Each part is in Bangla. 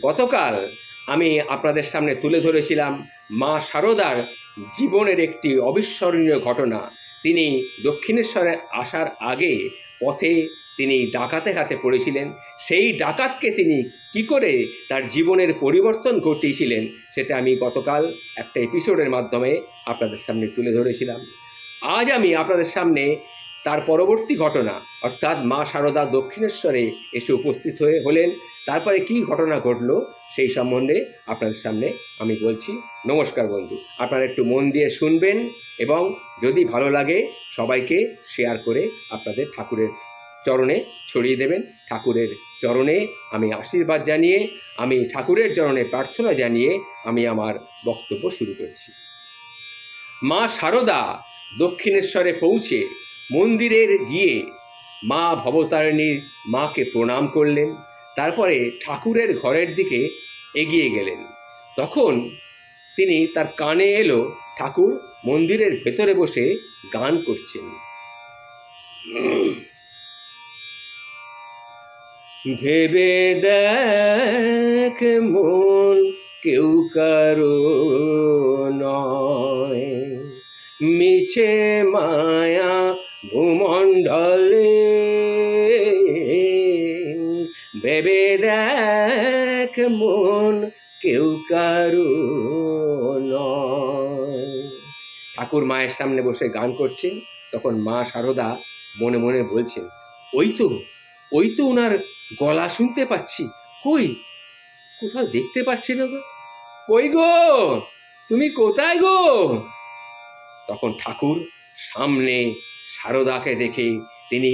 গতকাল আমি আপনাদের সামনে তুলে ধরেছিলাম মা শারদার জীবনের একটি অবিস্মরণীয় ঘটনা। তিনি দক্ষিণেশ্বরে আসার আগে পথে তিনি ডাকাতের হাতে পড়েছিলেন। সেই ডাকাতকে তিনি কি করে তার জীবনের পরিবর্তন ঘটিয়েছিলেন সেটা আমি গতকাল একটা এপিসোডের মাধ্যমে আপনাদের সামনে তুলে ধরেছিলাম। আজ আমি আপনাদের সামনে তার পরবর্তী ঘটনা, অর্থাৎ মা শারদা দক্ষিণেশ্বরে এসে উপস্থিত হলেন, তারপরে কি ঘটনা ঘটলো সেই সম্বন্ধে আপনাদের সামনে আমি বলছি। নমস্কার বন্ধু, আপনারা একটু মন দিয়ে শুনবেন এবং যদি ভালো লাগে সবাইকে শেয়ার করে আপনাদের ঠাকুরের চরণে ছড়িয়ে দেবেন। ঠাকুরের চরণে আমি আশীর্বাদ জানিয়ে, আমি ঠাকুরের চরণে প্রার্থনা জানিয়ে আমি আমার বক্তব্য শুরু করছি। মা শারদা দক্ষিণেশ্বরে পৌঁছে মন্দিরের গিয়ে মা ভবতারিণীর মাকে প্রণাম করলেন। তারপরে ঠাকুরের ঘরের দিকে এগিয়ে গেলেন। তখন তিনি তার কানে এলো ঠাকুর মন্দিরের ভেতরে বসে গান করছেন। ভেবে দেখ মন কেউ কারো নয়, মিছে মায়া ভূমণ্ডলে। ভেবে দেখ মন কেউ কারো নয়। ঠাকুর মায়ের সামনে বসে গান করছেন। তখন মা শারদা মনে মনে বলছেন, ওই তো ওনার গলা শুনতে পাচ্ছি, কোথাও দেখতে পাচ্ছি না গো, কই গো, তুমি কোথায় গো? তখন ঠাকুর সামনে শারদাকে দেখে তিনি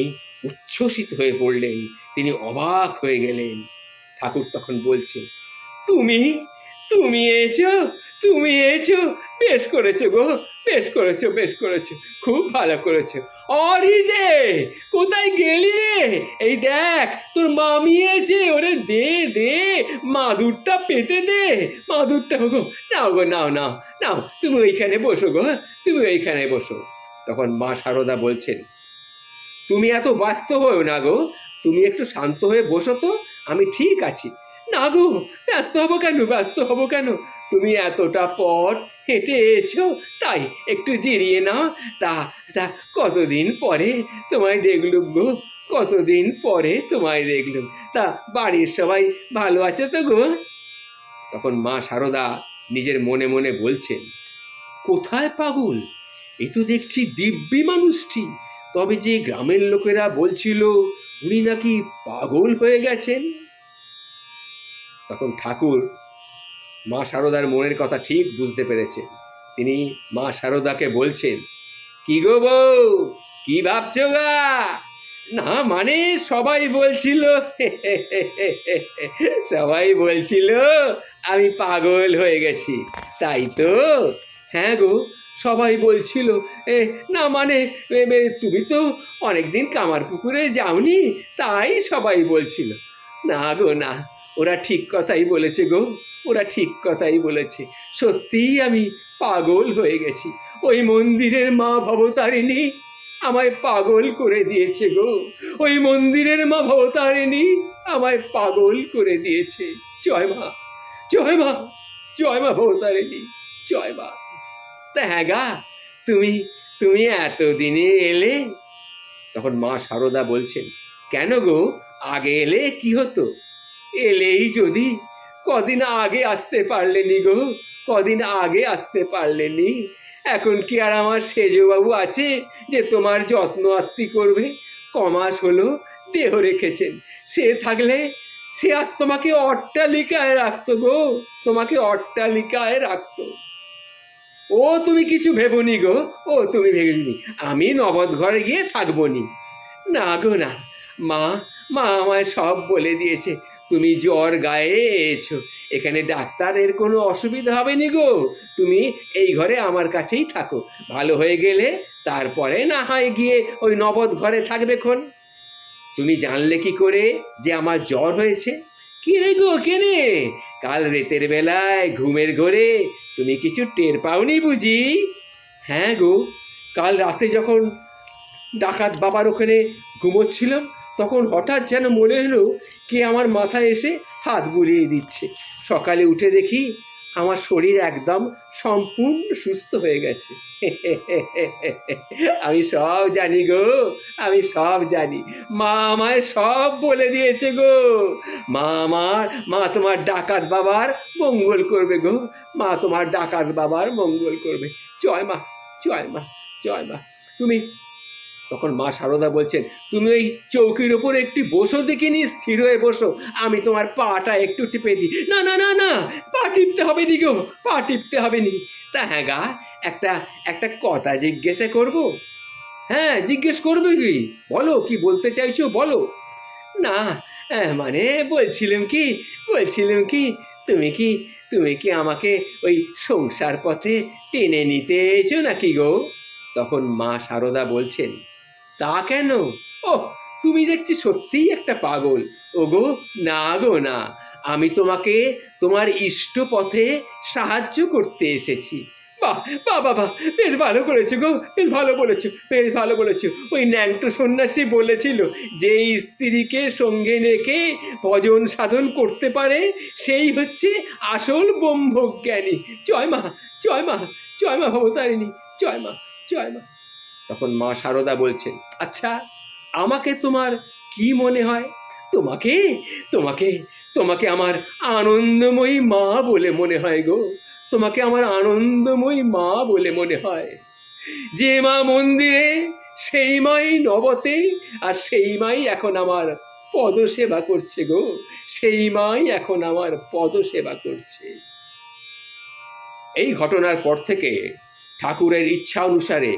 উচ্ছ্বসিত হয়ে পড়লেন, তিনি অবাক হয়ে গেলেন। ঠাকুর তখন বলছে, তুমি এসো, বেশ করেছো গো, বেশ করেছো, খুব ভালো করেছো। অরিদে, কোথায় গেলি রে? এই দেখ তোর মামি এসে, ওরে দে মাদুরটা পেতে দে, মাদুরটা গো, নাও, তুমি ওইখানে বসো গো, তুমি ওইখানে বসো। তখন মা শারদা বলছেন, তুমি এত ব্যস্ত হও না গো, তুমি একটু শান্ত হয়ে বসো তো, আমি ঠিক আছি। না গো, ব্যস্ত হবো কেন, তুমি এতটা পর হেঁটে এসো, তাই একটু জিরিয়ে নাও। তা কতদিন পরে তোমায় দেখলুম গো, তা বাড়ির সবাই ভালো আছে তো গো? তখন মা শারদা নিজের মনে মনে বলছেন, কোথায় পাগল, এ তো দেখছি দিব্যি মানুষটি। তবে যে গ্রামের লোকেরা বলছিল উনি নাকি পাগল হয়ে গেছেন। তখন ঠাকুর মা শারদার মনের কথা ঠিক বুঝতে পেরেছেন। তিনি মা শারদাকে বলছেন, কি গো বউ, কি ভাবছো গা? না মানে সবাই বলছিল আমি পাগল হয়ে গেছি, তাই তো? হ্যাঁ গো, সবাই বলছিল। না মানে তুমি তো অনেকদিন কামারপুকুরে যাওনি, তাই সবাই বলছিল। না গো না, ওরা ঠিক কথাই বলেছে গো, সত্যিই আমি পাগল হয়ে গেছি। ওই মন্দিরের মা ভবতারিণী আমায় পাগল করে দিয়েছে গো, ওই মন্দিরের মা ভবতারিণী আমায় পাগল করে দিয়েছে। জয় মা ভবতারিণী, জয় মা। তা হ্যাঁ গা, তুমি এতদিনে এলে? তখন মা শারদা বলছেন, কেন গো, আগে এলে কি হতো? এলেই যদি, কদিন আগে আসতে পারলেনি? এখন কি আর আমার সেজবাবু আছে যে তোমার যত্ন আত্তি করবে? কমাস হলো দেহ রেখেছেন, সে থাকলে সে আজ তোমাকে অট্টালিকায় রাখতো গো, ও তুমি কিছু ভেবনি গো, আমি নবদ ঘরে গিয়ে থাকবো নি। না গো না, মা আমায় সব বলে দিয়েছে, তুমি জ্বর গায়ে এসো, এখানে ডাক্তারের কোনো অসুবিধা হবে নি গো, তুমি এই ঘরে আমার কাছেই থাকো, ভালো হয়ে গেলে তারপরে না হয় গিয়ে ওই নবদ ঘরে থাকবে খন। তুমি জানলে কি করে যে আমার জ্বর হয়েছে? কেনে গো কেনে, কাল রাতের বেলায় ঘুমের ঘোরে তুমি কিছু টের পাওনি বুঝি? হ্যাঁ গো, কাল রাতে যখন ডাকাত বাবার ওখানে ঘুমোচ্ছিলাম, তখন হঠাৎ যেন মনে হলো কে আমার মাথায় এসে হাত বুলিয়ে দিচ্ছে। সকালে উঠে দেখি আমার শরীর একদম সম্পূর্ণ সুস্থ হয়ে গেছে। আমি সব জানি গো, আমি সব জানি। মা আমায় সব বলে দিয়েছে গো। মা তোমার ডাকাত বাবার মঙ্গল করবে গো। মা তোমার ডাকাত বাবার মঙ্গল করবে। জয় মা, জয় মা, জয় মা। তুমি তখন মা সারদা বলছেন, তুমি ওই চৌকির ওপর একটু বসো, দেখিনি, স্থির হয়ে বসো, আমি তোমার পাটা একটু টিপে দিই। না না না না, পা টিপতে হবে নি গো, পা টিপতে হবে নি। তা হ্যাঁ গা, একটা একটা কথা জিজ্ঞাসা করব। হ্যাঁ, জিজ্ঞেস করবে কি? বলো, কি বলতে চাইছো বলো। না, মানে বলছিলাম কি, তুমি কি তুমি কি আমাকে ওই সংসার পথে টেনে নিতে এসো নাকি গো? তখন মা সারদা বলছেন, তা কেন? ওহ, তুমি দেখছি সত্যিই একটা পাগল। ওগো না গো না, আমি তোমাকে তোমার ইষ্ট পথে সাহায্য করতে এসেছি। বাহ বাহ বাহ বাহ, বেশ ভালো করেছো গো, বেশ ভালো বলেছো, বেশ ভালো বলেছো। ওই ন্যাংটো সন্ন্যাসী বলেছিল, যে স্ত্রীকে সঙ্গে রেখে ভজন সাধন করতে পারে সেই হচ্ছে আসল ব্রহ্মজ্ঞানী। জয় মা, জয় মা, জয় মা ভবতারিণী, জয় মা, জয় মা। তখন মা সারদা বলছেন, আচ্ছা, আমাকে তোমার কি মনে হয়? তোমাকে তোমাকে তোমাকে আমার আনন্দময়ী মা বলে মনে হয় গো। তোমাকে আমার আনন্দময়ী মা বলে মনে হয়। যে মা মন্দিরে, সেই মাই নবতে, আর সেই মাই এখন আমার পদসেবা করছে গো। সেই মাই এখন আমার পদসেবা করছে। এই ঘটনার পর থেকে ঠাকুরের ইচ্ছা অনুসারে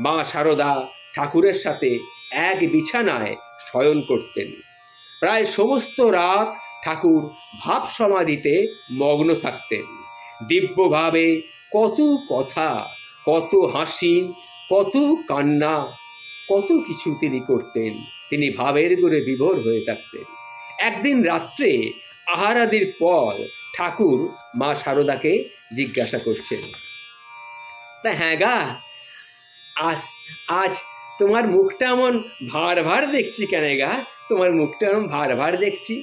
মা সারদা ঠাকুরের সাথে এক বিছানায় শয়ন করতেন। প্রায় সমস্ত রাত ঠাকুর ভাব সমাধিতে মগ্ন থাকতেন। দিব্যভাবে কত কথা, কত হাসি, কত কান্না, কত কিছু তিনি করতেন। তিনি ভাবের ঘরে বিভোর হয়ে থাকতেন। একদিন রাত্রে আহারাদির পর ঠাকুর মা সারদাকে জিজ্ঞাসা করছেন, তা হ্যাঁ গা, আজ আজ তোমার মুখটা এমন ভার ভার দেখছি কেন গা? তোমার মুখটা এমন ভার ভার দেখছি।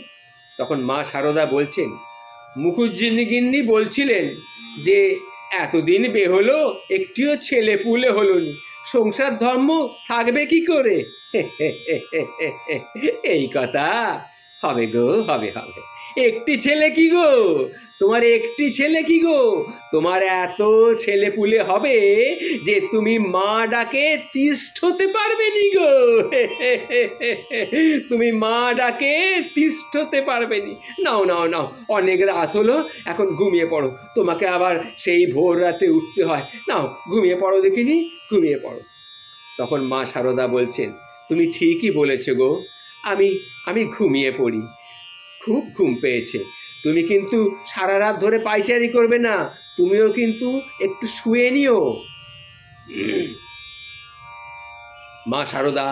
তখন মা সারদা বলছেন, মুখুজ্জিনী বলছিলেন যে এতদিন বেহলো, একটিও ছেলে পুলে হলো নি, সংসার ধর্ম থাকবে কি করে? এই কথা হবে গো, হবে হবে। একটি ছেলে কি গো, তোমার একটি ছেলে কি গো? তোমার এত ছেলে পুলে হবে যে তুমি মা ডাকে তিষ্ঠতে পারবে নি গো। তুমি মা ডাকে তিষ্ঠতে পারবে নি। নাও নাও নাও, অনেক রাত হলো, এখন ঘুমিয়ে পড়ো, তোমাকে আবার সেই ভোর রাতে উঠতে হয়। নাও ঘুমিয়ে পড়ো, দেখিনি, ঘুমিয়ে পড়ো। তখন মা সারদা বলছেন, তুমি ঠিকই বলেছ গো, আমি আমি ঘুমিয়ে পড়ি, খুব ঘুম পেয়েছে। তুমি কিন্তু সারা রাত ধরে পায়চারি করবে না, তুমিও কিন্তু একটু শুয়ে নিও। মা সারদা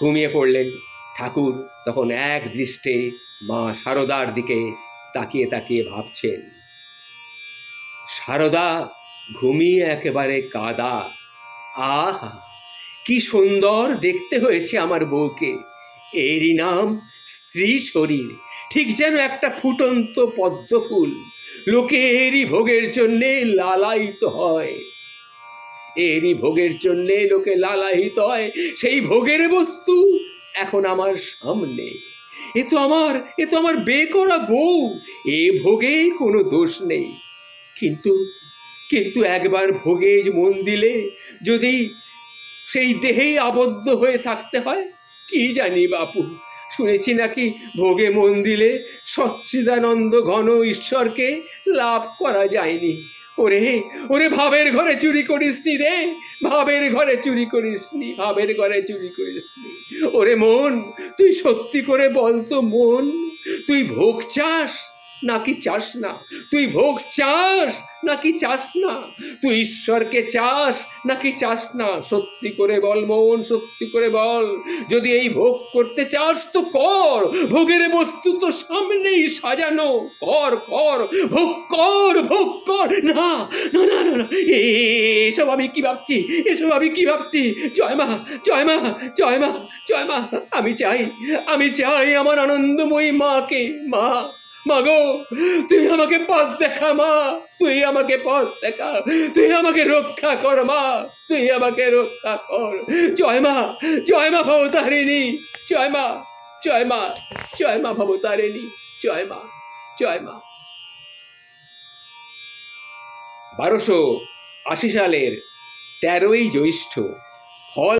ঘুমিয়ে পড়লেন। ঠাকুর তখন এক দৃষ্টে মা সারদার দিকে তাকিয়ে তাকিয়ে ভাবছেন, সারদা ঘুমিয়ে একেবারে কাদা। আহা, কি সুন্দর দেখতে হয়েছে আমার বউকে। এরই নাম স্ত্রী শরীর, ঠিক যেন একটা ফুটন্ত পদ্ম ফুল, লোকেরই ভোগের জন্যে লালায়িত হয়। এরই ভোগের জন্যে লোকে লালায়িত হয়। সেই ভোগের বস্তু এখন আমার সামনে। এ তো আমার বেকরা বউ, এ ভোগে কোনো দোষ নেই। কিন্তু কিন্তু একবার ভোগে মন দিলে যদি সেই দেহেই আবদ্ধ হয়ে থাকতে হয়, কি জানি বাপু, শুনেছি নাকি ভোগে মন দিলে সচ্চিদানন্দ ঘন ঈশ্বরকে লাভ করা যায়নি। ওরে ওরে, ভাবের ঘরে চুরি করিসনি রে, ভাবের ঘরে চুরি করিসনি, ভাবের ঘরে চুরি করিসনি। ওরে মন, তুই সত্যি করে বল তো মন, তুই ভোগ চাস নাকি চাস না? তুই ভোগ চাস নাকি চাস না? তুই ঈশ্বরকে চাস নাকি চাস না? সত্যি করে বল মন, সত্যি করে বল। যদি এই ভোগ করতে চাস তো কর, ভোগের বস্তু তো সামনেই সাজানো, কর কর, ভোগ কর, ভোগ কর। না না না না, এসব আমি কি ভাবছি, এসব আমি কি ভাবছি? জয় মা, জয় মা, জয় মা, জয় মা। আমি চাই আমার আনন্দময়ী মাকে। মা, মা গো, তুই আমাকে পথ দেখা মা, তুই আমাকে পথ দেখা, তুই আমাকে রক্ষা কর মা, তুই আমাকে রক্ষা কর। জয় মা, জয় মা ভবতারিণী, জয় মা, জয় মা, জয় মা ভবতারিণী, জয় মা, জয় মা। 1280 সালের 13ই জ্যৈষ্ঠ, ফল